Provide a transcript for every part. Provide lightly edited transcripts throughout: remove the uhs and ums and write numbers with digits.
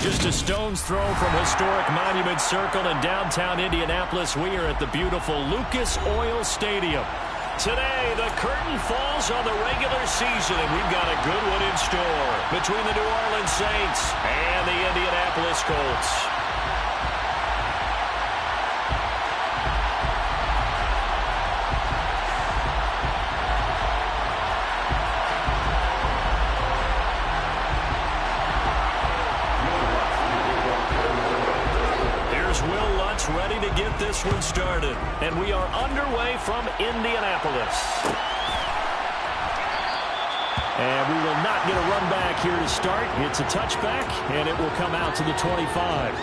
Just a stone's throw from historic Monument Circle in downtown Indianapolis. We are at the beautiful Lucas Oil Stadium. Today, the curtain falls on the regular season, and we've got a good one in store between the New Orleans Saints and the Indianapolis Colts. Ready to get this one started, and we are underway from Indianapolis. And we will not get a run back here to start. It's a touchback, and it will come out to the 25.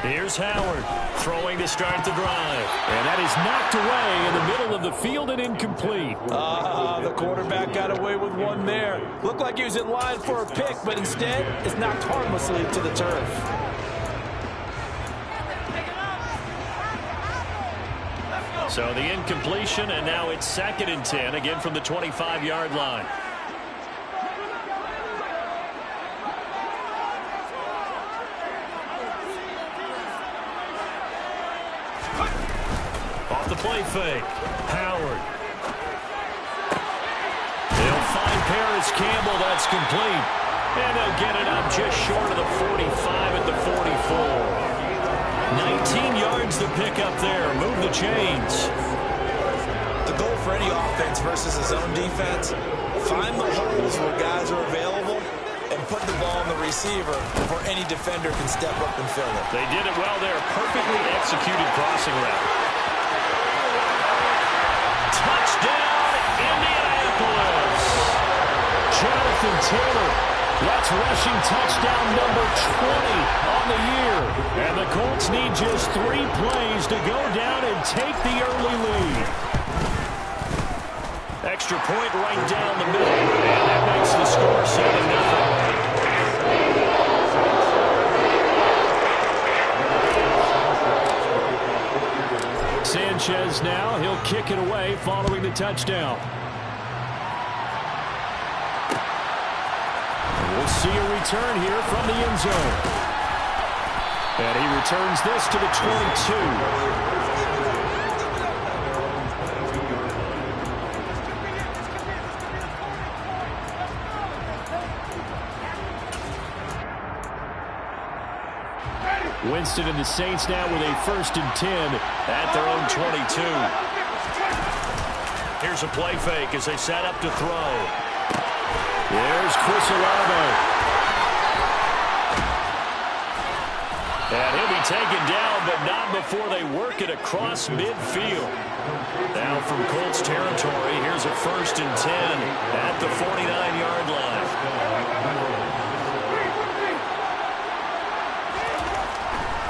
Here's Howard throwing to start the drive. And that is knocked away in the middle of the field and incomplete. The quarterback got away with one there. Looked like he was in line for a pick, but instead it's knocked harmlessly to the turf. So the incompletion, and now it's 2nd and 10, again from the 25-yard line. Off the play fake, Howard. They'll find Paris Campbell. That's complete. And they'll get it up just short of the 45 at the 44. 19 yards to pick up there. Move the chains. The goal for any offense versus a zone defense, find the holes where guys are available and put the ball on the receiver before any defender can step up and fill it. They did it well there. Perfectly executed crossing route. Touchdown, Indianapolis. Jonathan Taylor. That's rushing touchdown number 20 on the year. And the Colts need just 3 plays to go down and take the early lead. Extra point right down the middle. And that makes the score 7-0. Sanchez now. He'll kick it away following the touchdown. We'll see a return here from the end zone. And he returns this to the 22. Winston and the Saints now with a 1st and 10 at their own 22. Here's a play fake as they set up to throw. There's Chris Olave. And he'll be taken down, but not before they work it across midfield. Now from Colts territory, here's a 1st and 10 at the 49-yard line.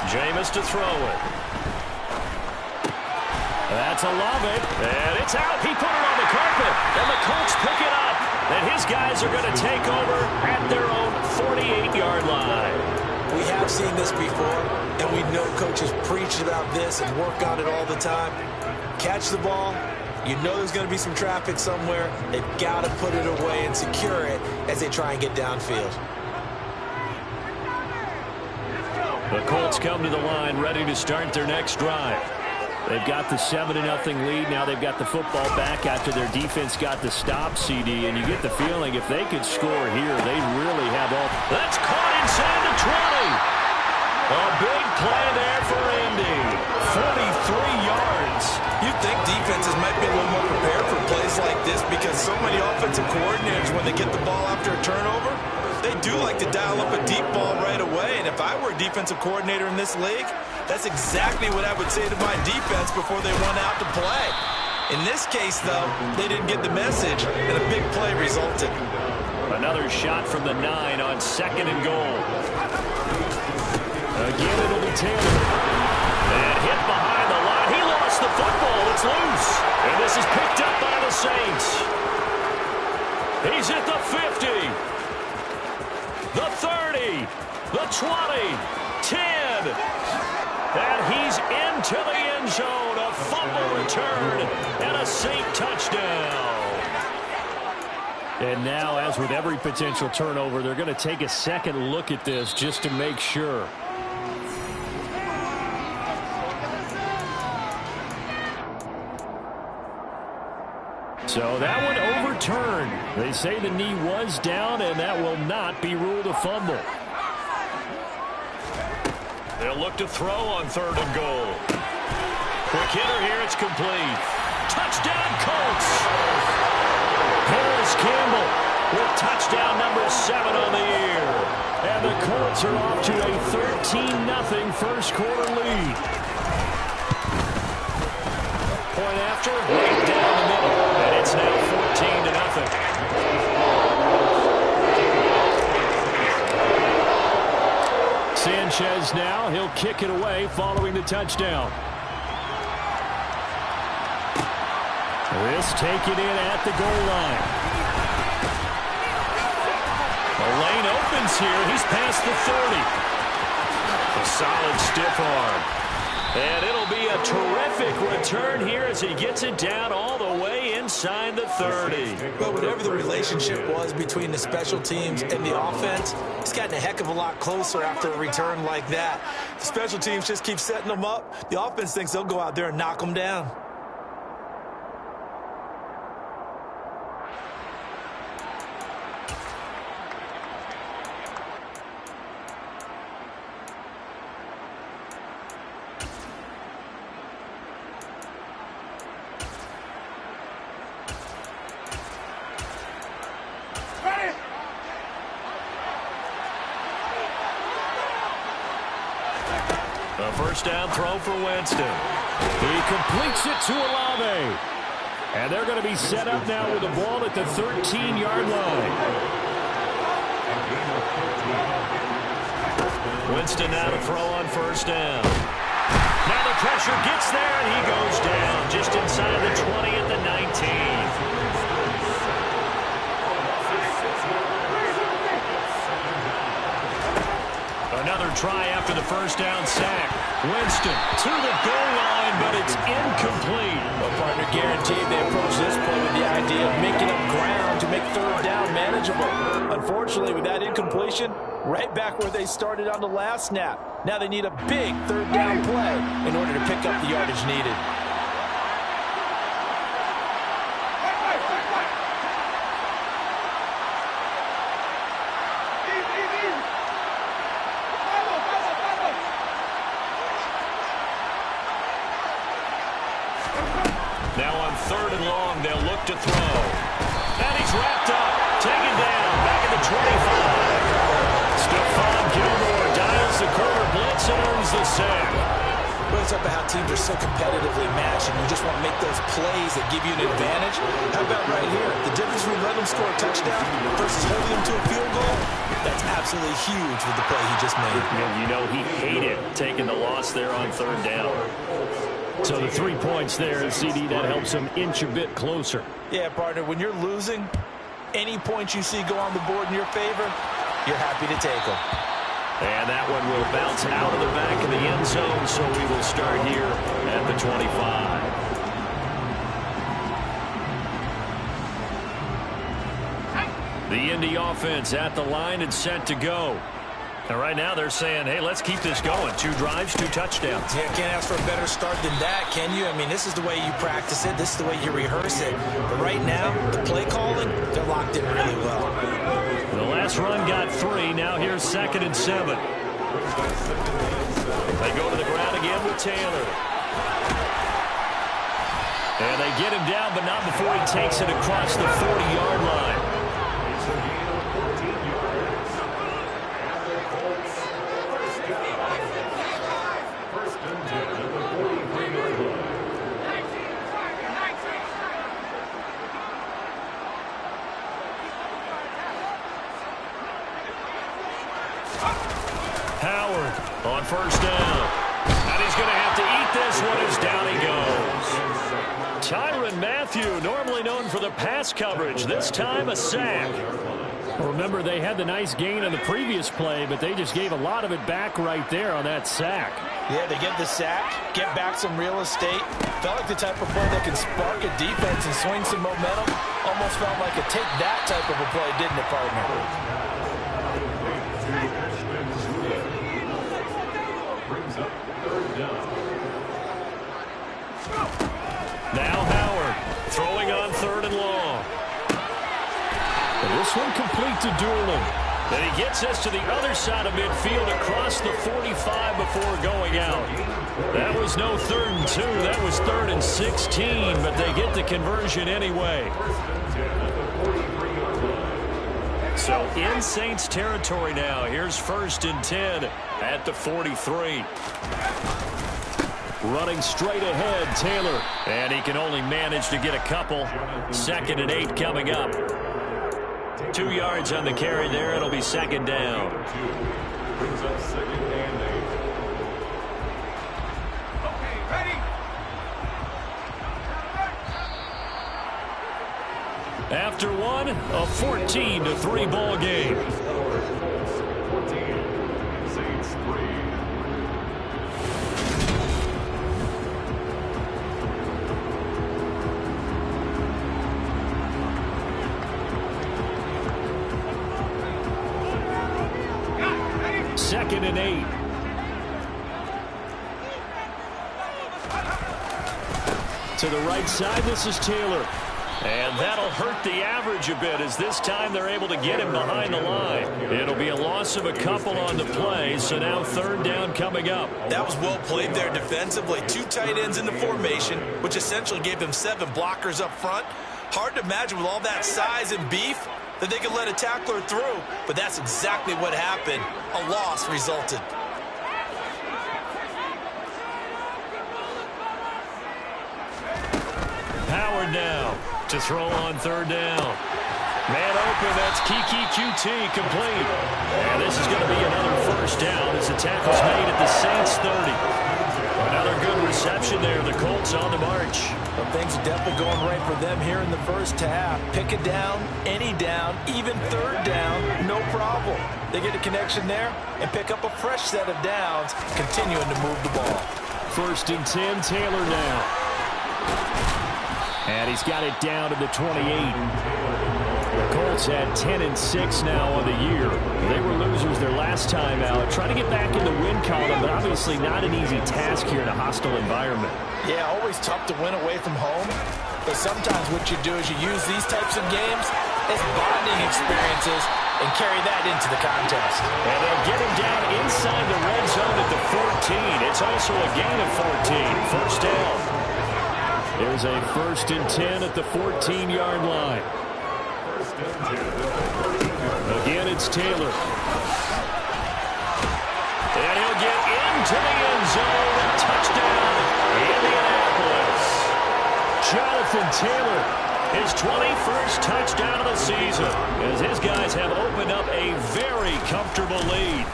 Jameis to throw it. That's Olave, and it's out. He put it on the carpet, and the Colts pick it up. And his guys are going to take over at their own 48-yard line. We have seen this before, and we know coaches preach about this and work on it all the time. Catch the ball. You know there's going to be some traffic somewhere. They've got to put it away and secure it as they try and get downfield. The Colts come to the line ready to start their next drive. They've got the 7-0 lead. Now they've got the football back after their defense got the stop, CD. And you get the feeling if they could score here, they really have all. That's caught inside the 20. A big play there for Indy. 43 yards. You'd think defenses might be a little more prepared for plays like this because so many offensive coordinators, when they get the ball after a turnover, they do like to dial up a deep ball right away. And if I were a defensive coordinator in this league, that's exactly what I would say to my defense before they run out to play. In this case, though, they didn't get the message, and a big play resulted. Another shot from the 9 on 2nd and goal. Again, it'll be Taylor. And hit behind the line. He lost the football. It's loose. And this is picked up by the Saints. He's at the 50. The 30. The 20. 10. And he's into the end zone. A fumble return and a Saint touchdown. And now, as with every potential turnover, they're going to take a second look at this just to make sure. So that one overturned. They say the knee was down, and that will not be ruled a fumble. They'll look to throw on 3rd and goal. Quick hitter here. It's complete. Touchdown, Colts. Harris Campbell with touchdown number 7 on the year. And the Colts are off to a 13-0 first quarter lead. Point after, right down the middle. And it's now 14-0. Sanchez now, he'll kick it away following the touchdown. This taken in at the goal line. The lane opens here. He's past the 30. A solid stiff arm. And it'll be a terrific return here as he gets it down all the way inside the 30. But whatever the relationship was between the special teams and the offense, it's gotten a heck of a lot closer after a return like that. The special teams just keep setting them up. The offense thinks they'll go out there and knock them down. A first down throw for Winston. He completes it to Olave. And they're going to be set up now with the ball at the 13-yard line. Winston now to throw on first down. Now the pressure gets there, and he goes down just inside the 20 at the 19. Another try after the first down sack. Winston to the goal line, but it's incomplete. Well, partner, guaranteed they approach this play with the idea of making up ground to make 3rd down manageable. Unfortunately, with that incompletion, right back where they started on the last snap. Now they need a big 3rd down play in order to pick up the yardage needed. Now on 3rd and long, they'll look to throw. And he's wrapped up, taken down, back at the 25. Stephon Gilmore dials the corner blitz and earns the sack. Well, it's up to how teams are so competitively matched, and you just want to make those plays that give you an advantage. How about right here? The difference between letting them score a touchdown versus holding them to a field goal, that's absolutely huge with the play he just made. And you know he hated taking the loss there on 3rd down. So the 3 points there, CD, that helps him inch a bit closer. Yeah, partner, when you're losing, any points you see go on the board in your favor, you're happy to take them. And that one will bounce out of the back of the end zone, so we will start here at the 25. The Indy offense at the line and set to go. And right now they're saying, hey, let's keep this going. 2 drives, 2 touchdowns. Yeah, can't ask for a better start than that, can you? I mean, this is the way you practice it. This is the way you rehearse it. But right now, the play calling, they're locked in really well. The last run got 3. Now here's 2nd and 7. They go to the ground again with Taylor. And they get him down, but not before he takes it across the 40-yard line. on first down. And he's going to have to eat this one as down he goes. Tyrann Mathieu, normally known for the pass coverage, this time a sack. Remember, they had the nice gain on the previous play, but they just gave a lot of it back right there on that sack. Yeah, they get the sack, get back some real estate. Felt like the type of play that can spark a defense and swing some momentum. Almost felt like a take that type of a play, didn't it, partner? Now Howard throwing on 3rd and long. And this one complete to Doolin. And he gets us to the other side of midfield across the 45 before going out. That was no 3rd and 2. That was 3rd and 16, but they get the conversion anyway. So in Saints territory now. Here's 1st and 10 at the 43. Running straight ahead, Taylor. And he can only manage to get a couple. 2nd and 8 coming up. 2 yards on the carry there. It'll be 2nd down. Brings up 2nd and 8. Okay, ready. After one, a 14-3 ball game. 14, Saints 3. Second and 8. To the right side, this is Taylor. And that'll hurt the average a bit as this time they're able to get him behind the line. It'll be a loss of a couple on the play, so now 3rd down coming up. That was well played there defensively. 2 tight ends in the formation, which essentially gave them 7 blockers up front. Hard to imagine with all that size and beef that they could let a tackler through, but that's exactly what happened. A loss resulted. Howard now to throw on 3rd down. Man open, that's Wk18 complete. And this is going to be another 1st down as the tackle's made at the Saints 30. Another good reception there. The Colts on the march. Well, things are definitely going right for them here in the first half. Pick a down, any down, even 3rd down, no problem. They get a connection there and pick up a fresh set of downs, continuing to move the ball. 1st and 10, Taylor now. And he's got it down to the 28. The Colts had 10 and 6 now on the year. They were losers their last time out. Trying to get back in the win column, but obviously not an easy task here in a hostile environment. Yeah, always tough to win away from home. But sometimes what you do is you use these types of games as bonding experiences and carry that into the contest. And they'll get him down inside the red zone at the 14. It's also a gain of 14. 1st down. There's a 1st and 10 at the 14-yard line. Again, it's Taylor. And he'll get into the end zone. Touchdown, Indianapolis. Jonathan Taylor, his 21st touchdown of the season, as his guys have opened up a very comfortable lead.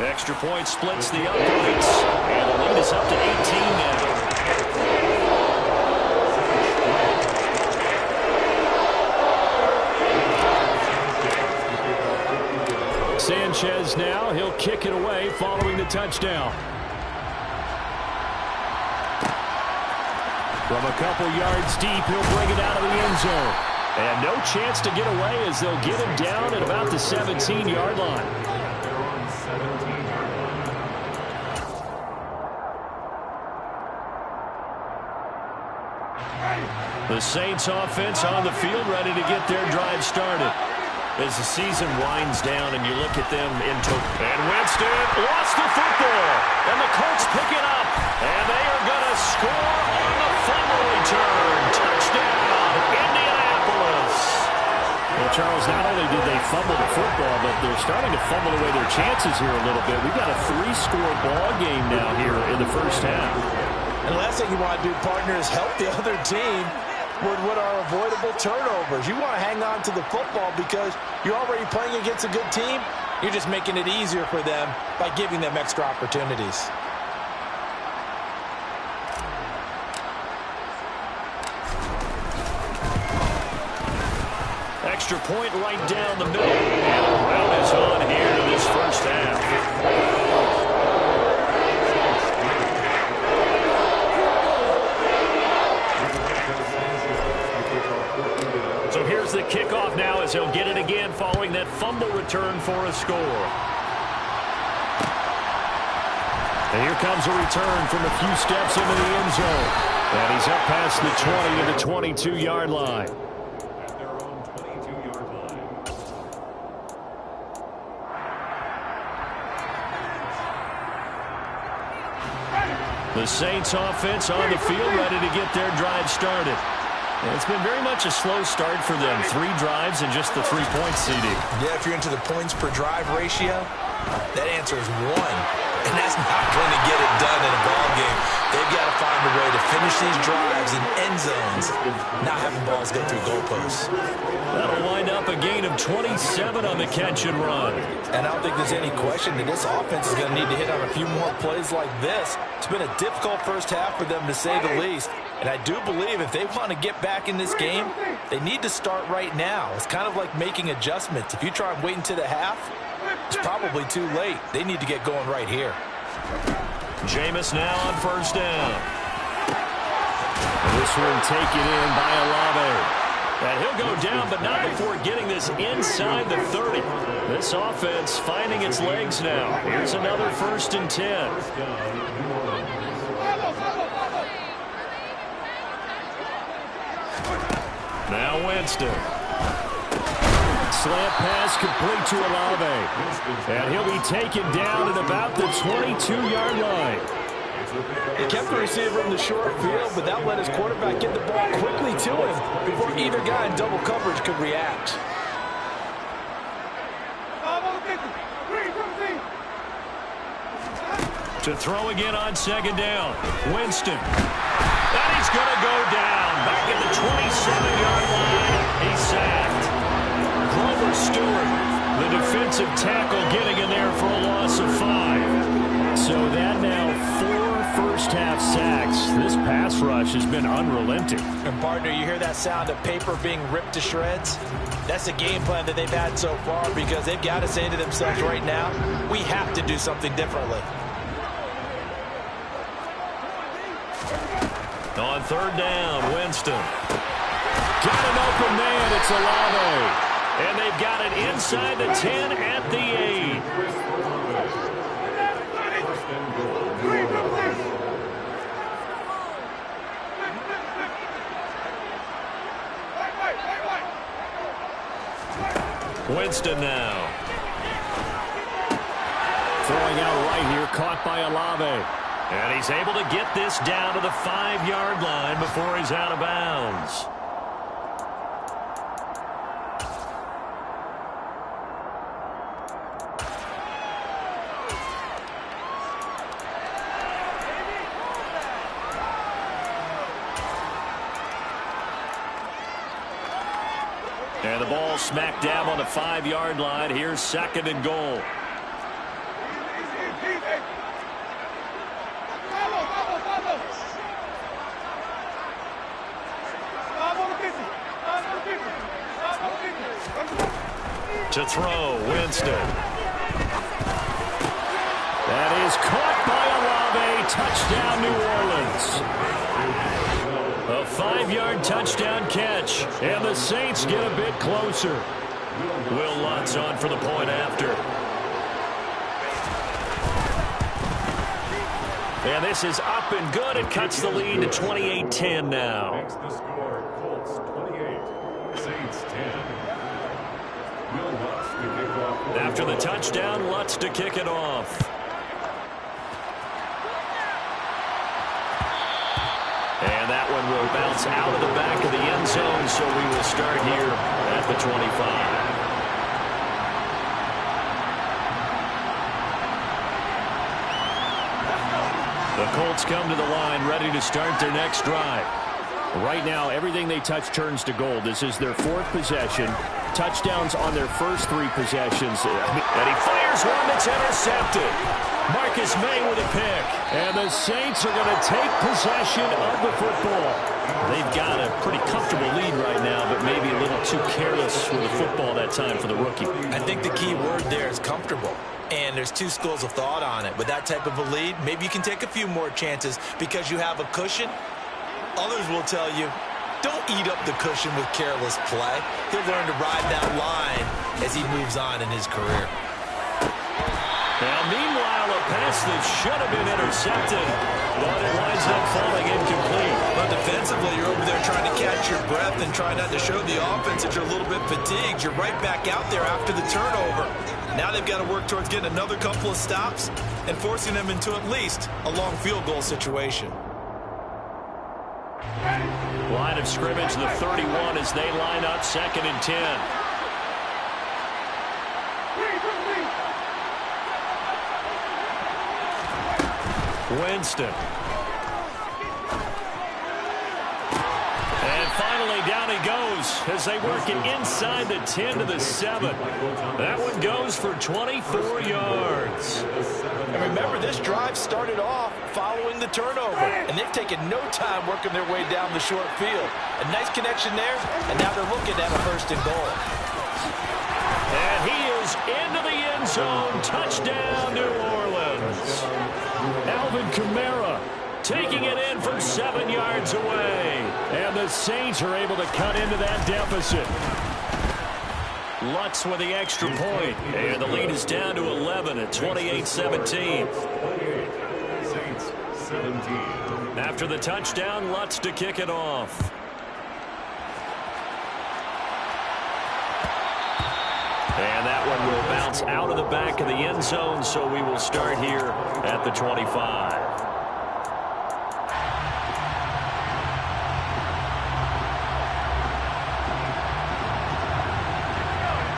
Extra point splits the uprights, and the lead is up to 18 now. Sanchez now, he'll kick it away following the touchdown. From a couple yards deep, he'll bring it out of the end zone. And no chance to get away as they'll get him down at about the 17-yard line. The Saints offense on the field ready to get their drive started. As the season winds down and you look at them in total. And Winston lost the football. And the Colts pick it up. And they are going to score on the fumble return. Touchdown, Indianapolis. Well, Charles, not only did they fumble the football, but they're starting to fumble away their chances here a little bit. We've got a 3-score ball game now here in the first half. And the last thing you want to do, partner, is help the other team with what are avoidable turnovers. You want to hang on to the football because you're already playing against a good team, and You're just making it easier for them by giving them extra opportunities. Extra point right down the middle. And a rout is on here in this first half. So here's the kickoff now as he'll get it again following that fumble return for a score. And here comes a return from a few steps into the end zone. And he's up past the 20 to the 22-yard line. The Saints offense on the field ready to get their drive started. And it's been very much a slow start for them. 3 drives and just the 3 points, CD. Yeah, if you're into the points per drive ratio, that answer is 1. And that's not going to get it done in a ball game. They've got to find a way to finish these drives in end zones, not having balls go through goalposts. That'll wind up a gain of 27 on the catch and run. And I don't think there's any question that this offense is going to need to hit on a few more plays like this. It's been a difficult first half for them, to say the least. And I do believe if they want to get back in this game, they need to start right now. It's kind of like making adjustments. If you try and wait until the half, it's probably too late. They need to get going right here. Jameis now on first down. This one taken in by Olave. And he'll go down, but not before getting this inside the 30. This offense finding its legs now. Here's another 1st and 10. Now Winston. Slant pass complete to Olave. And he'll be taken down at about the 22-yard line. He kept the receiver in the short field, but that let his quarterback get the ball quickly to him before either guy in double coverage could react. To throw again on 2nd down. Winston. And he's going to go down. Back at the 27-yard line. He's sacked. Grover Stewart, the defensive tackle, getting in there for a loss of 5. So that now 4 first-half sacks. This pass rush has been unrelenting. And, partner, you hear that sound of paper being ripped to shreds? That's the game plan that they've had so far, because they've got to say to themselves right now, we have to do something differently. On 3rd down, Winston. Got an open man. It's Olave. And they've got it inside the 10 at the 8. Winston now. Throwing out right here, caught by Olave. And he's able to get this down to the 5-yard line before he's out of bounds. And the ball smack dab on the 5-yard line. Here's 2nd and goal. To throw, Winston. That is caught by Olave. Touchdown, New Orleans. A 5-yard touchdown catch, and the Saints get a bit closer. Will Lutz on for the point after. And this is up and good. It cuts the lead to 28-10 now. Next the score, Colts 28, Saints 10. Will Lutz to kick off. After the touchdown, Lutz to kick it off. And that one will bounce out of the back of the end zone, so we will start here at the 25. The Colts come to the line ready to start their next drive. Right now, everything they touch turns to gold. This is their 4th possession. touchdowns on their first 3 possessions. And he fires one that's intercepted. Marcus May with a pick. And the Saints are going to take possession of the football. They've got a pretty comfortable lead right now, but maybe a little too careless with the football that time for the rookie. I think the key word there is comfortable. And there's 2 schools of thought on it. With that type of a lead, maybe you can take a few more chances because you have a cushion. Others will tell you, don't eat up the cushion with careless play. He'll learn to ride that line as he moves on in his career. Now, meanwhile, a pass that should have been intercepted, but it winds up falling incomplete. But defensively, you're over there trying to catch your breath and try not to show the offense that you're a little bit fatigued. You're right back out there after the turnover. Now they've got to work towards getting another couple of stops and forcing them into at least a long field goal situation. Line of scrimmage, the 31 as they line up 2nd and 10. Winston. And finally down he goes as they work it inside the 10 to the 7. That one goes for 24 yards. And remember, this drive started off following the turnover, and they've taken no time working their way down the short field. A nice connection there, and now they're looking at a 1st and goal. And he is into the end zone. Touchdown, New Orleans. Alvin Kamara taking it in from 7 yards away. And the Saints are able to cut into that deficit. Lutz with the extra point. And the lead is down to 11 at 28-17. Saints 17. After the touchdown, Lutz to kick it off. And that one will bounce out of the back of the end zone, so we will start here at the 25.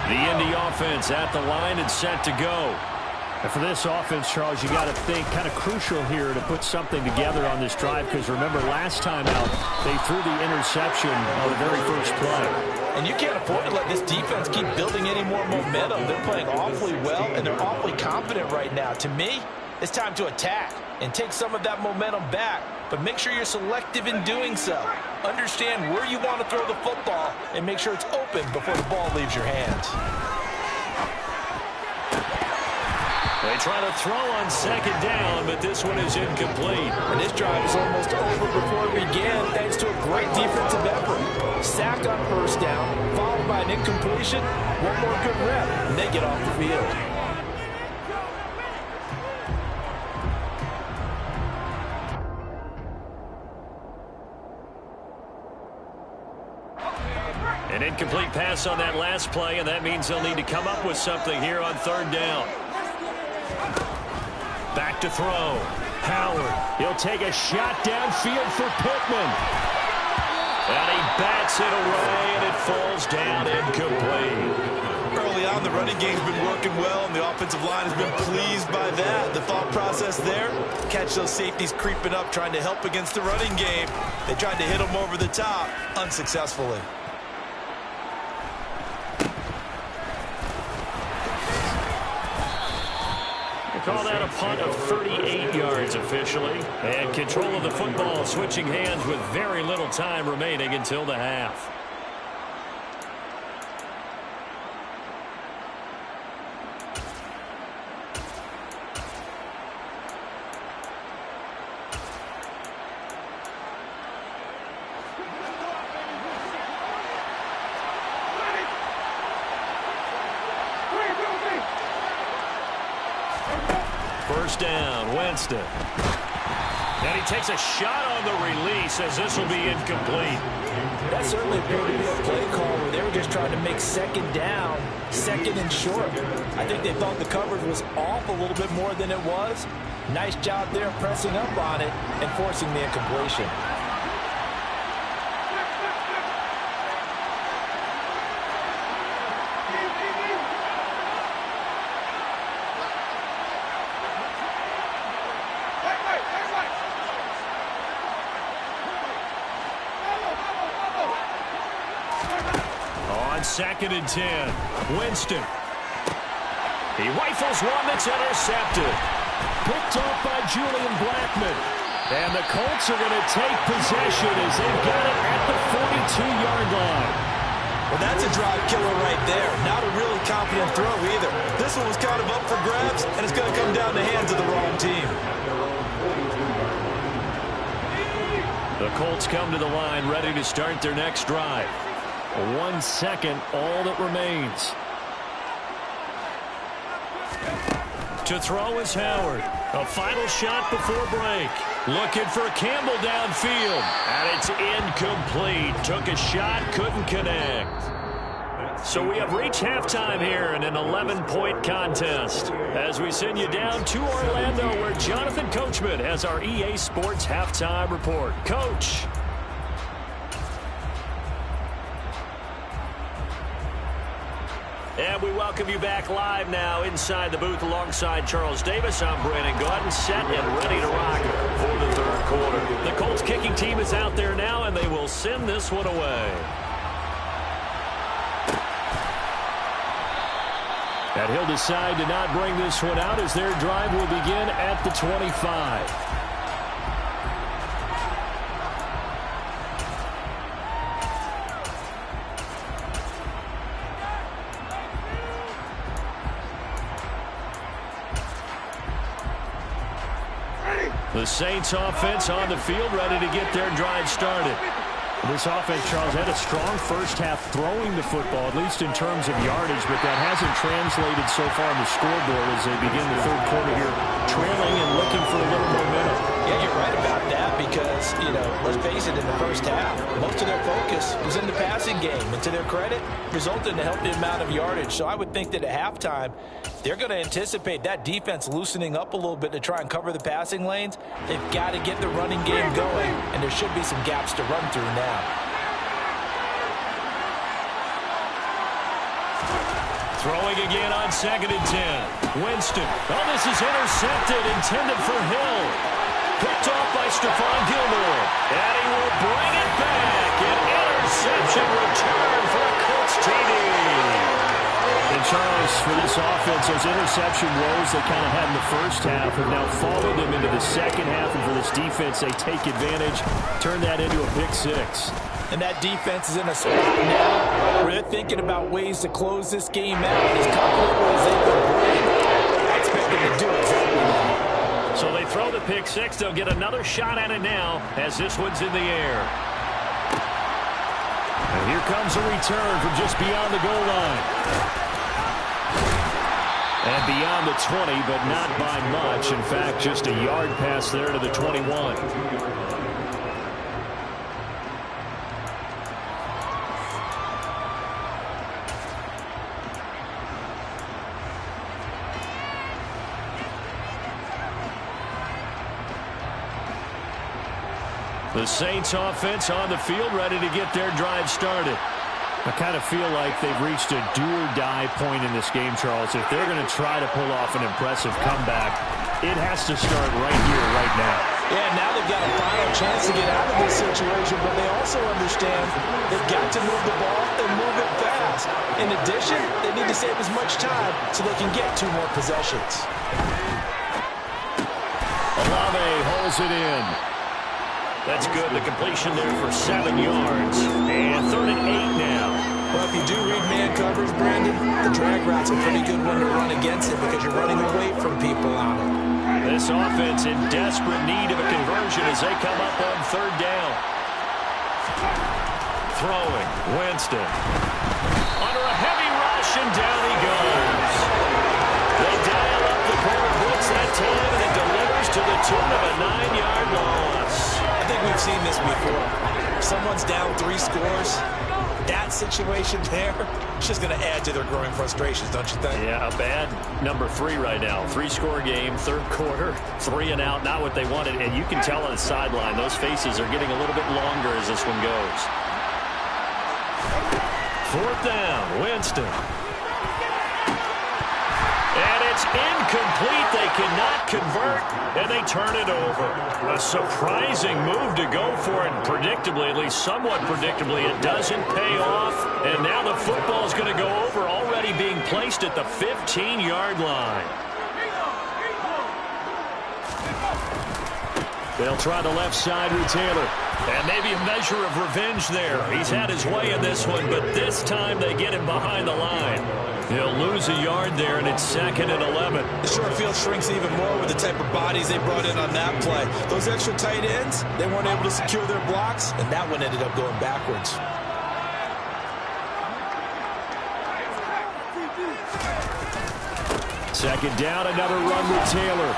The Indy offense at the line and set to go. And for this offense, Charles, you got to think kind of crucial here to put something together on this drive, because remember last time out they threw the interception on the very first play. And you can't afford to let this defense keep building any more momentum. They're playing awfully well, and they're awfully confident right now. To me, it's time to attack and take some of that momentum back, but make sure you're selective in doing so. Understand where you want to throw the football and make sure it's open before the ball leaves your hands. They try to throw on 2nd down, but this one is incomplete. And this drive is almost over before it began thanks to a great defensive effort. Sacked on 1st down, followed by an incompletion. One more good rep, and they get off the field. An incomplete pass on that last play, and that means they'll need to come up with something here on 3rd down. Back to throw. Howard. He'll take a shot downfield for Pittman. And he bats it away, and it falls down incomplete. Early on, the running game's been working well, and the offensive line has been pleased by that. The thought process there, catch those safeties creeping up, trying to help against the running game. They tried to hit them over the top, unsuccessfully. Call that a punt of 38 yards officially. And control of the football switching hands with very little time remaining until the half. First down, Winston. And he takes a shot on the release as this will be incomplete. That certainly appeared to be a play call where they were just trying to make 2nd down, 2nd and short. I think they thought the coverage was off a little bit more than it was. Nice job there pressing up on it and forcing the incompletion. 2nd and 10. Winston. He rifles one that's intercepted. Picked off by Julian Blackmon. And the Colts are going to take possession as they've got it at the 42-yard line. Well, that's a drive killer right there. Not a really confident throw either. This one was kind of up for grabs, and it's going to come down the hands of the wrong team. The Colts come to the line ready to start their next drive. 1 second, all that remains. To throw is Howard. A final shot before break. Looking for Campbell downfield. And it's incomplete. Took a shot, couldn't connect. So we have reached halftime here in an 11-point contest. As we send you down to Orlando, where Jonathan Coachman has our EA Sports halftime report. Coach. And we welcome you back live now inside the booth alongside Charles Davis. I'm Brandon Gordon, set and ready to rock for the third quarter. The Colts kicking team is out there now, and they will send this one away. And he'll decide to not bring this one out as their drive will begin at the 25. The Saints offense on the field ready to get their drive started. This offense, Charles, had a strong first half throwing the football, at least in terms of yardage, but that hasn't translated so far on the scoreboard as they begin the third quarter here, trailing and looking for a little momentum. Yeah, you're right about that because, let's face it, in the first half, most of their focus was in the passing game. And to their credit, resulted in a healthy amount of yardage. So I would think that at halftime, they're going to anticipate that defense loosening up a little bit to try and cover the passing lanes. They've got to get the running game going, and there should be some gaps to run through now. Throwing again on 2nd and 10. Winston. Oh, this is intercepted, intended for Hill. Picked off by Stephon Gilmore. And he will bring it back. An interception return for a Colts TD. And Charles, for this offense, those interception woes they kind of had in the first half have now followed them into the second half. And for this defense, they take advantage, turn that into a pick six. And that defense is in a spot now where they're thinking about ways to close this game out. As confident as they can bring, I expect them to do exactly that. So they throw the pick six. They'll get another shot at it now as this one's in the air. And here comes a return from just beyond the goal line. And beyond the 20, but not by much. In fact, just a yard pass there to the 21. The Saints offense on the field ready to get their drive started. I kind of feel like they've reached a do-or-die point in this game, Charles. If they're going to try to pull off an impressive comeback, it has to start right here, right now. Yeah, now they've got a final chance to get out of this situation, but they also understand they've got to move the ball and move it fast. In addition, they need to save as much time so they can get 2 more possessions. Olave holds it in. That's good. The completion there for 7 yards. And 3rd and 8 now. Well, if you do read man coverage, Brandon, the drag route's a pretty good one to run against it because you're running away from people on it. This offense in desperate need of a conversion as they come up on 3rd down. Throwing. Winston. Under a heavy rush, and down he goes. They dial up the corner blitz that time, and it delivers to the tune of a 9-yard loss. I think we've seen this before. If someone's down 3 scores, that situation there, it's just going to add to their growing frustrations, don't you think? Yeah, a bad number 3 right now. 3-score game, 3rd quarter, 3 and out, not what they wanted. And you can tell on the sideline, those faces are getting a little bit longer as this one goes. 4th down, Winston. And it's Incomplete. They cannot convert, and they turn it over. A surprising move to go for it. Predictably, at least somewhat predictably, it doesn't pay off. And now the football is going to go over, already being placed at the 15-yard line. They'll try the left side with Taylor. And maybe a measure of revenge there. He's had his way in this one, but this time they get him behind the line. He'll lose a yard there, and it's 2nd and 11. The short field shrinks even more with the type of bodies they brought in on that play. Those extra tight ends, they weren't able to secure their blocks, and that one ended up going backwards. Second down, another run with Taylor.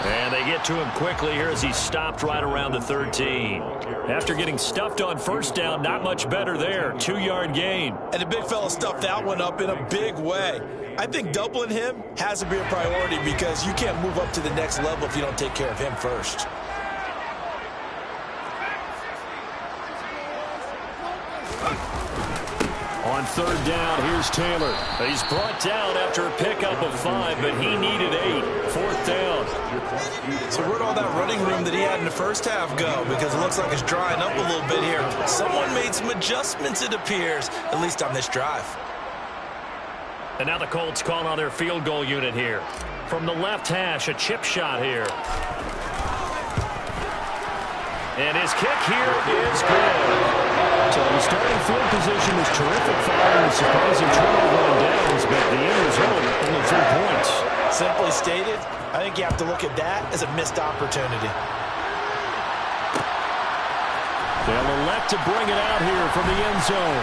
And they get to him quickly here as he's stopped right around the 13. After getting stuffed on first down, not much better there. 2-yard gain. And the big fella stuffed that one up in a big way. I think doubling him has to be a priority because you can't move up to the next level if you don't take care of him first. On third down, here's Taylor. He's brought down after a pickup of 5, but he needed 8. 4th down. So where'd all that running room that he had in the first half go? Because it looks like it's drying up a little bit here. Someone made some adjustments, it appears, at least on this drive. And now the Colts call on their field goal unit here. From the left hash, a chip shot here. And his kick here is good. So the starting field position was terrific following the surprising turnover on downs, but the end result, only 3 points. Simply stated, I think you have to look at that as a missed opportunity. They'll elect to bring it out here from the end zone.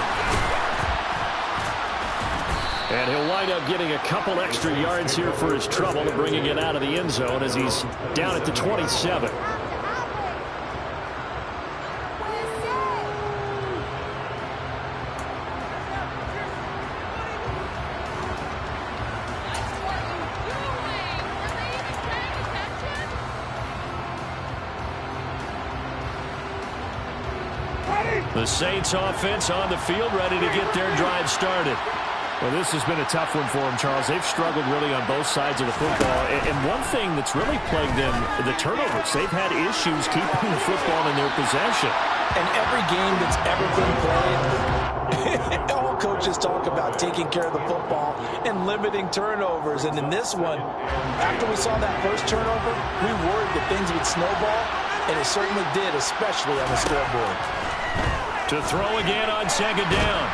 And he'll wind up getting a couple extra yards here for his trouble to bringing it out of the end zone as he's down at the 27. The Saints offense on the field, ready to get their drive started. Well, this has been a tough one for them, Charles. They've struggled really on both sides of the football. And one thing that's really plagued them, the turnovers. They've had issues keeping the football in their possession. And every game that's ever been played, all coaches talk about taking care of the football and limiting turnovers. And in this one, after we saw that first turnover, we worried that things would snowball, and it certainly did, especially on the scoreboard. To throw again on second down.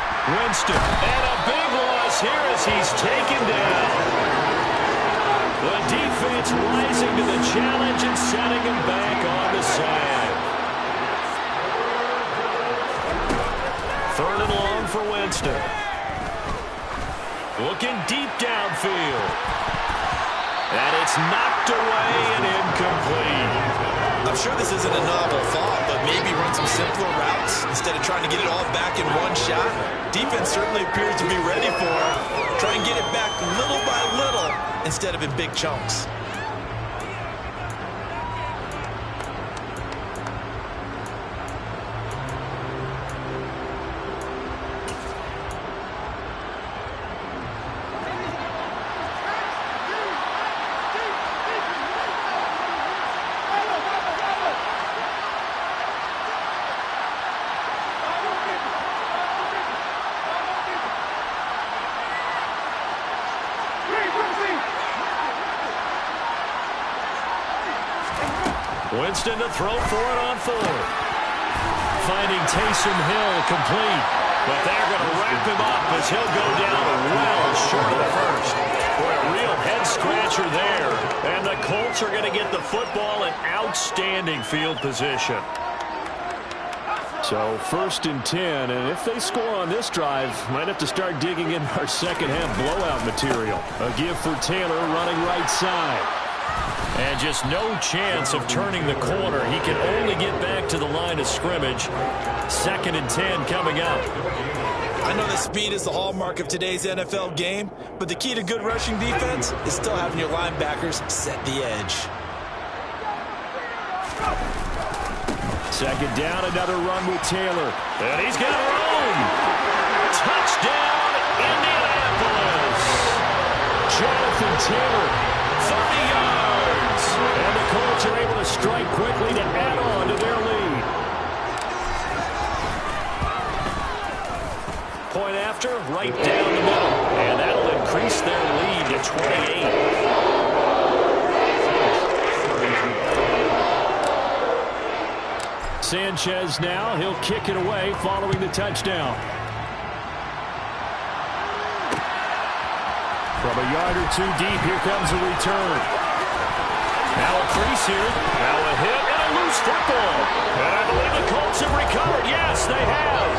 Winston. And a big loss here as he's taken down. The defense rising to the challenge and setting him back on the side. 3rd and long for Winston. Looking deep downfield. And it's knocked away and incomplete. I'm sure this isn't a novel thought, but maybe run some simpler routes instead of trying to get it all back in one shot. Defense certainly appears to be ready for it. Try and get it back little by little instead of in big chunks. Winston to throw for it on 4th. Finding Taysom Hill complete. But they're going to wrap him up as he'll go down well short of the first. Boy, a real head-scratcher there. And the Colts are going to get the football in outstanding field position. So 1st and 10, and if they score on this drive, might have to start digging in our second-half blowout material. A give for Taylor running right side. And just no chance of turning the corner. He can only get back to the line of scrimmage. 2nd and 10 coming up. I know that speed is the hallmark of today's NFL game, but the key to good rushing defense is still having your linebackers set the edge. 2nd down, another run with Taylor. And he's got room. Touchdown, Indianapolis. Jonathan Taylor, 30 yards. And the Colts are able to strike quickly to add on to their lead. Point after, right down the middle. And that'll increase their lead to 28. Sanchez now, he'll kick it away following the touchdown. From a yard or two deep, here comes a return. Now a crease here. Now a hit and a loose football. And I believe the Colts have recovered. Yes, they have.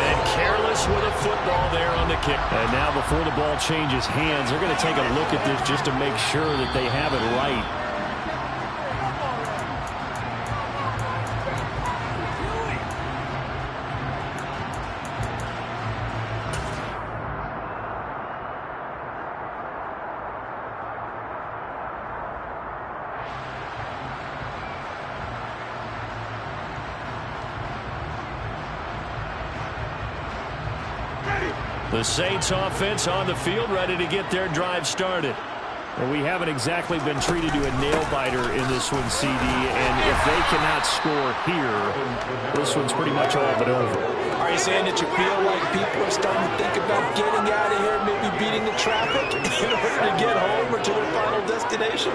And careless with a football there on the kick. And now before the ball changes hands, they're going to take a look at this just to make sure that they have it right. The Saints offense on the field, ready to get their drive started. And we haven't exactly been treated to a nail-biter in this one, CD. And if they cannot score here, this one's pretty much all but over. Are you saying that you feel like people are starting to think about getting out of here, maybe beating the traffic in order to get home or to their final destination?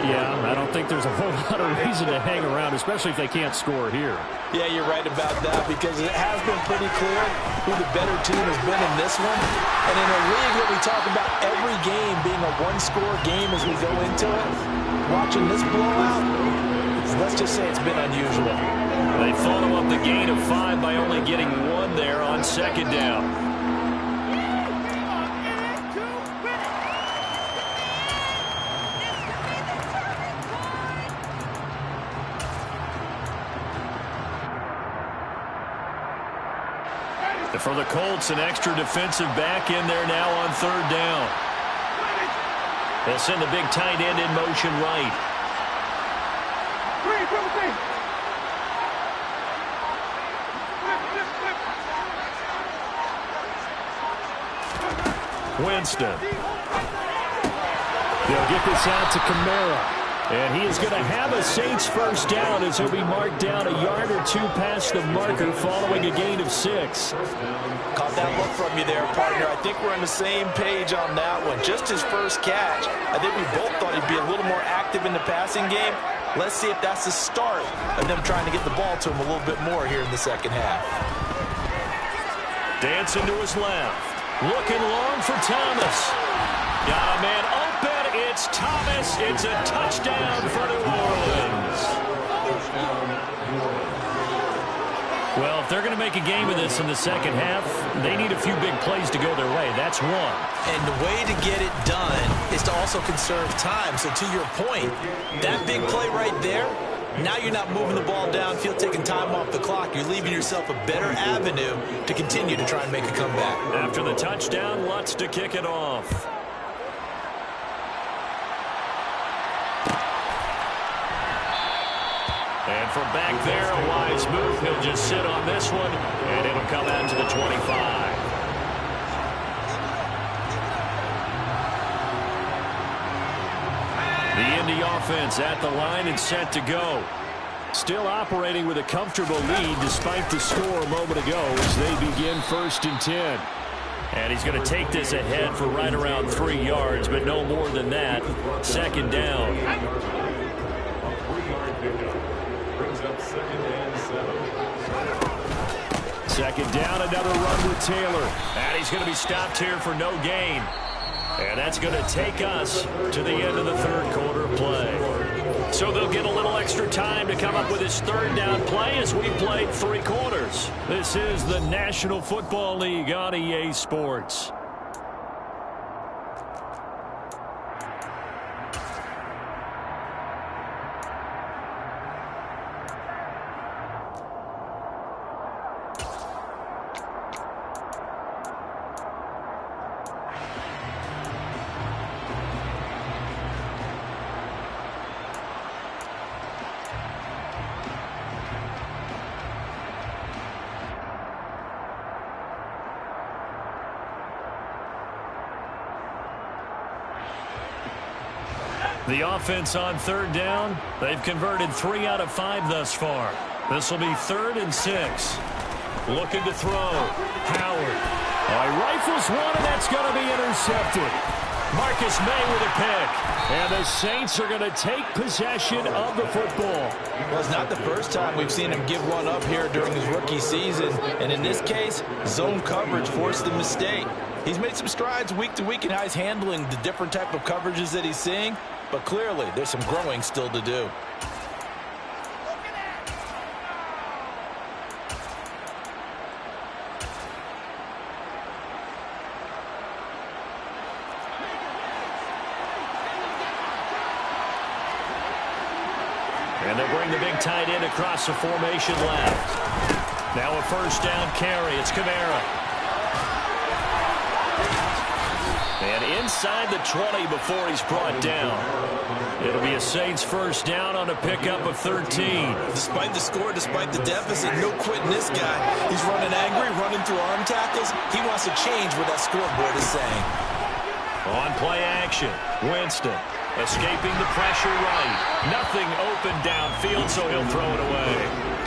Yeah, I don't think there's a whole lot of reason to hang around, especially if they can't score here. Yeah, you're right about that, because it has been pretty clear who the better team has been in this one. And in a league where we talk about every game being a one-score game as we go into it, watching this blowout, let's just say it's been unusual. They follow up the gain of 5 by only getting 1 there on second down. For the Colts, an extra defensive back in there now on third down. They'll send the big tight end in motion right. Winston. They'll get this out to Kamara. And he is going to have a Saints first down as he'll be marked down a yard or two past the marker following a gain of 6. Caught that look from you there, partner. I think we're on the same page on that one. Just his first catch. I think we both thought he'd be a little more active in the passing game. Let's see if that's the start of them trying to get the ball to him a little bit more here in the second half. Dancing to his left. Looking long for Thomas. Got a man open. It's Thomas. It's a touchdown for New Orleans. Well, if they're going to make a game of this in the second half, they need a few big plays to go their way. That's one. And the way to get it done is to also conserve time. So to your point, that big play right there, now you're not moving the ball downfield, taking time off the clock. You're leaving yourself a better avenue to continue to try and make a comeback. After the touchdown, Lutz to kick it off. And from back there, a wise move. He'll just sit on this one, and it'll come out to the 25. The Indy offense at the line and set to go. Still operating with a comfortable lead despite the score a moment ago as they begin 1st and 10. And he's going to take this ahead for right around 3 yards, but no more than that. Second down. Second down, another run with Taylor. And he's going to be stopped here for no gain. And that's going to take us to the end of the third quarter play. So they'll get a little extra time to come up with his third down play as we played 3 quarters. This is the National Football League on EA Sports. The offense on third down, they've converted 3 out of 5 thus far. This will be 3rd and 6. Looking to throw. Howard. Rifles one, and that's going to be intercepted. Marcus May with a pick. And the Saints are going to take possession of the football. Well, it's not the first time we've seen him give one up here during his rookie season. And in this case, zone coverage forced the mistake. He's made some strides week to week in how he's handling the different type of coverages that he's seeing. But clearly, there's some growing still to do. And they'll bring the big tight end across the formation left. Now a first down carry. It's Kamara. And inside the 20 before he's brought down. It'll be a Saints first down on a pickup of 13. Despite the score, despite the deficit, no quitting this guy. He's running angry, running through arm tackles. He wants to change what that scoreboard is saying. On play action, Winston escaping the pressure right. Nothing open downfield, so he'll throw it away.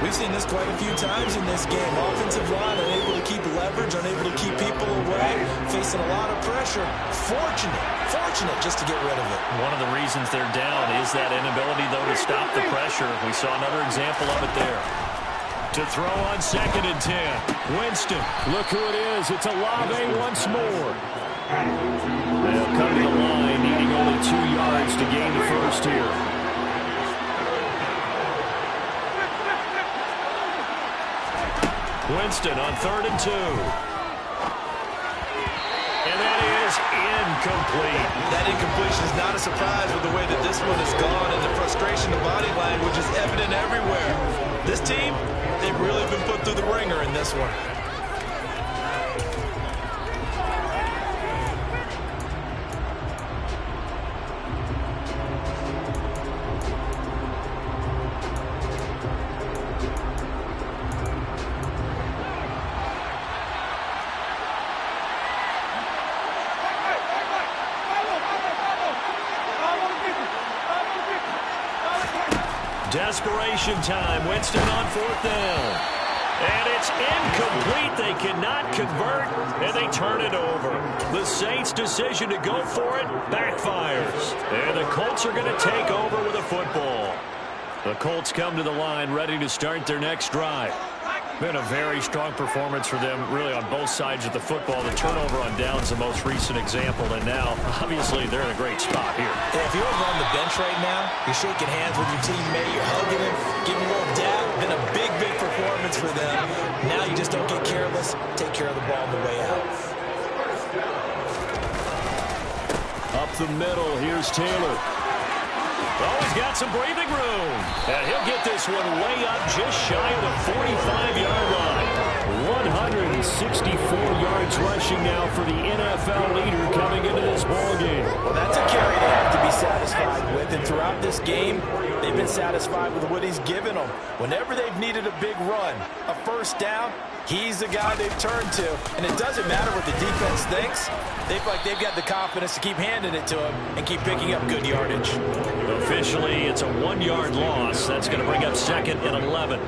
We've seen this quite a few times in this game. Offensive line unable to keep leverage, unable to keep people away, facing a lot of pressure. Fortunate just to get rid of it. One of the reasons they're down is that inability, though, to stop the pressure. We saw another example of it there. To throw on 2nd and 10. Winston, look who it is. It's Olave once more. They'll come to the line, needing only 2 yards to gain the first here. Winston on 3rd and 2. And that is incomplete. That incompletion is not a surprise with the way that this one has gone, and the frustration of body language is evident everywhere. This team, they've really been put through the ringer in this one. Desperation time. Winston on 4th down. And it's incomplete. They cannot convert, and they turn it over. The Saints' decision to go for it backfires. And the Colts are going to take over with a football. The Colts come to the line ready to start their next drive. Been a very strong performance for them, really, on both sides of the football. The turnover on downs the most recent example, and now, obviously, they're in a great spot here. Yeah, if you're over on the bench right now, you're shaking hands with your teammate, you're hugging him, giving him a little dab. Been a big performance for them. Now you just don't get careless. Take care of the ball on the way out. Up the middle, here's Taylor. Oh, he's got some breathing room. And he'll get this one way up just shy of the 45-yard line. 164 yards rushing now for the NFL leader coming into this ballgame. Well, that's a carry they have to be satisfied with. And throughout this game, they've been satisfied with what he's given them. Whenever they've needed a big run, a first down, he's the guy they've turned to. And it doesn't matter what the defense thinks. They feel like they've got the confidence to keep handing it to him and keep picking up good yardage. Officially, it's a 1-yard loss. That's going to bring up 2nd and 11.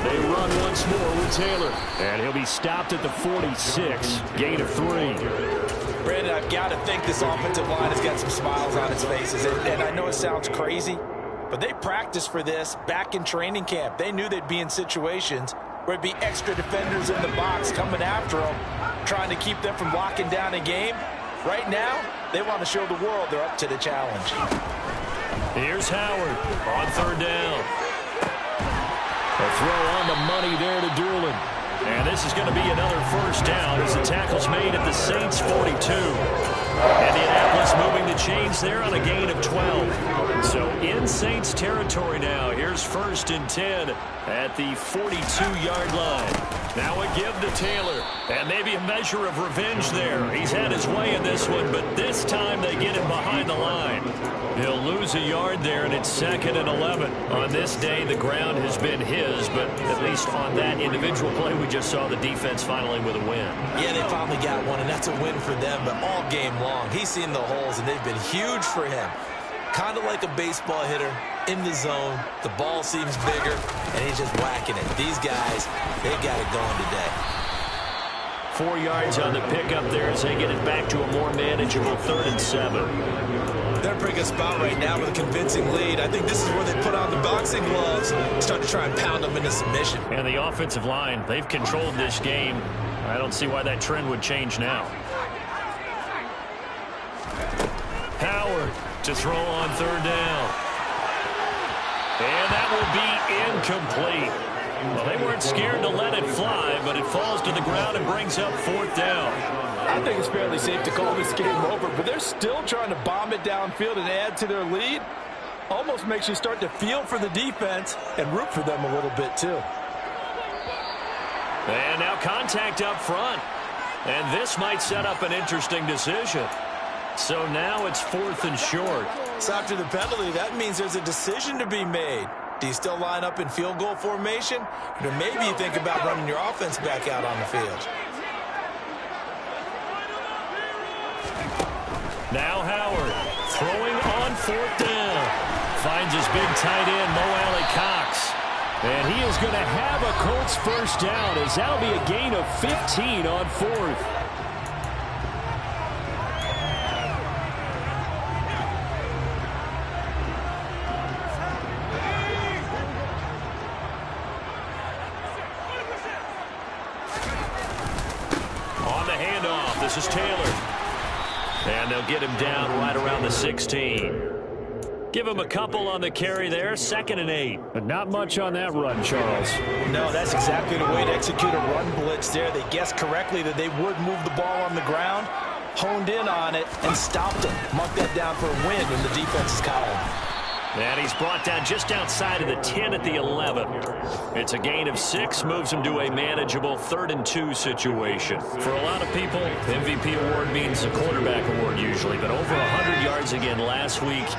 They run once more with Taylor. And he'll be stopped at the 46. Gain of 3. Brandon, I've got to think this offensive line has got some smiles on its faces. And I know it sounds crazy, but they practiced for this back in training camp. They knew they'd be in situations where it'd be extra defenders in the box coming after them, trying to keep them from locking down a game. Right now, they want to show the world they're up to the challenge. Here's Howard on 3rd down. A throw on the money there to Doolin. And this is going to be another first down as the tackle's made at the Saints' 42. Indianapolis moving the chains there on a gain of 12. So in Saints territory now. Here's 1st and 10 at the 42-yard line. Now a give to Taylor. And maybe a measure of revenge there. He's had his way in this one, but this time they get him behind the line. He'll lose a yard there, and it's 2nd and 11. On this day, the ground has been his, but at least on that individual play, we just saw the defense finally with a win. Yeah, they finally got one, and that's a win for them, but all game long, he's seen the holes, and they've been huge for him. Kind of like a baseball hitter in the zone. The ball seems bigger, and he's just whacking it. These guys, they got it going today. 4 yards on the pickup there as they get it back to a more manageable 3rd and 7. They're in a pretty good spot right now with a convincing lead. I think this is where they put on the boxing gloves, start to try and pound them into submission. And the offensive line, they've controlled this game. I don't see why that trend would change now. Howard to throw on 3rd down. And that will be incomplete. Well, they weren't scared to let it fly, but it falls to the ground and brings up 4th down. I think it's fairly safe to call this game over, but they're still trying to bomb it downfield and add to their lead. Almost makes you start to feel for the defense and root for them a little bit too. And now contact up front. And this might set up an interesting decision. So now it's 4th and short. So after the penalty, that means there's a decision to be made. Do you still line up in field goal formation? Or maybe you think about running your offense back out on the field. Now Howard throwing on 4th down. Finds his big tight end, Mo Alley-Cox. And he is going to have a Colts 1st down as that'll be a gain of 15 on 4th. On the handoff, this is Taylor. And they'll get him down right around the 16. Give him a couple on the carry there, 2nd and 8. But not much on that run, Charles. No, that's exactly the way to execute a run blitz there. They guessed correctly that they would move the ball on the ground, honed in on it, and stopped him. Mark that down for a win in the defense's column. And he's brought down just outside of the 10 at the 11. It's a gain of 6, moves him to a manageable 3rd and 2 situation. For a lot of people, MVP award means a quarterback award usually, but over 100 yards again last week.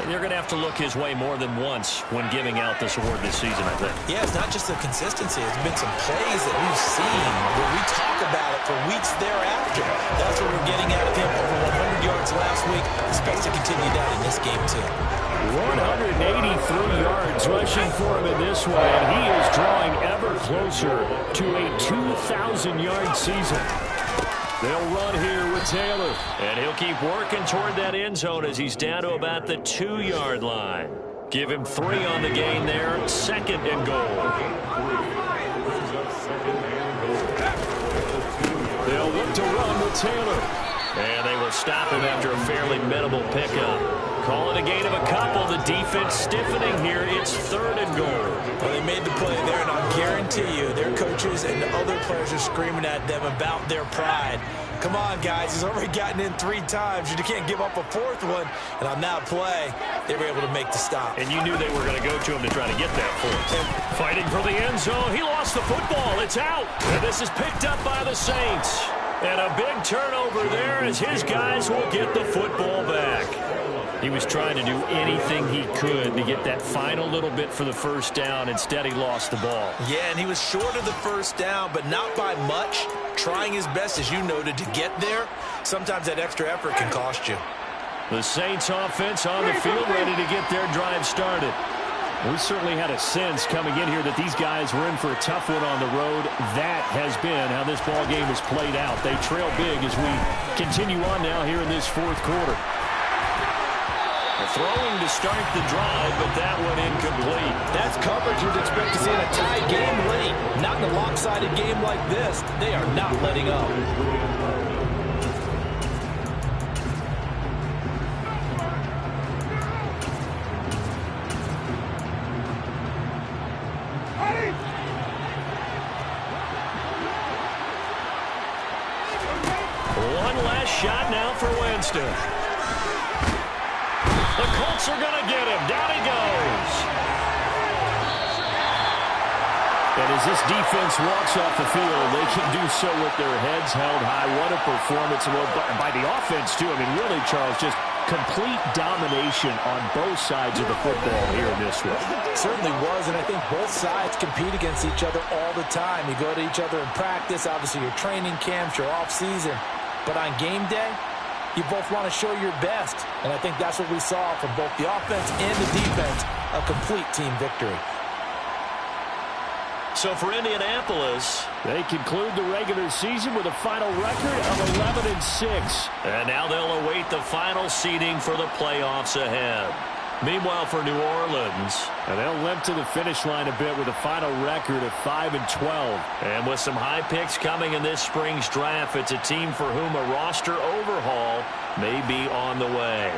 They're going to have to look his way more than once when giving out this award this season, I think. Yeah, it's not just the consistency. It's been some plays that we've seen where we talk about it for weeks thereafter. That's what we're getting out of him, over 100 yards last week. Expects to continue that in this game, too. 183 yards rushing for him in this one, and he is drawing ever closer to a 2,000-yard season. They'll run here with Taylor, and he'll keep working toward that end zone as he's down to about the 2-yard line. Give him 3 on the gain there, 2nd and goal. They'll look to run with Taylor, and they will stop him after a fairly minimal pickup. Call it a gain of a couple. The defense stiffening here. It's 3rd and goal. Well, they made the play there, and I'll guarantee you their coaches and the other players are screaming at them about their pride. Come on, guys. He's already gotten in 3 times. You can't give up a 4th one. And on that play, they were able to make the stop. And you knew they were going to go to him to try to get that 4th. Fighting for the end zone. He lost the football. It's out. And this is picked up by the Saints. And a big turnover there as his guys will get the football back. He was trying to do anything he could to get that final little bit for the 1st down. Instead, he lost the ball. Yeah, and he was short of the 1st down, but not by much. Trying his best, as you noted, to get there. Sometimes that extra effort can cost you. The Saints offense on the field, ready to get their drive started. We certainly had a sense coming in here that these guys were in for a tough one on the road. That has been how this ball game has played out. They trail big as we continue on now here in this 4th quarter. Throwing to start the drive, but that one incomplete. That's coverage you'd expect to see in a tie game late. Not in a lopsided game like this. They are not letting up. One last shot now for Wentz. The Colts are going to get him. Down he goes. And as this defense walks off the field, they can do so with their heads held high. What a performance by the offense, too. I mean, really, Charles, just complete domination on both sides of the football here in this one. Certainly was, and I think both sides compete against each other all the time. You go to each other in practice, obviously your training camps, your off-season. But on game day, you both want to show your best. And I think that's what we saw from both the offense and the defense, a complete team victory. So for Indianapolis, they conclude the regular season with a final record of 11-6. And now they'll await the final seeding for the playoffs ahead. Meanwhile, for New Orleans, and they'll limp to the finish line a bit with a final record of 5-12. And with some high picks coming in this spring's draft, it's a team for whom a roster overhaul may be on the way.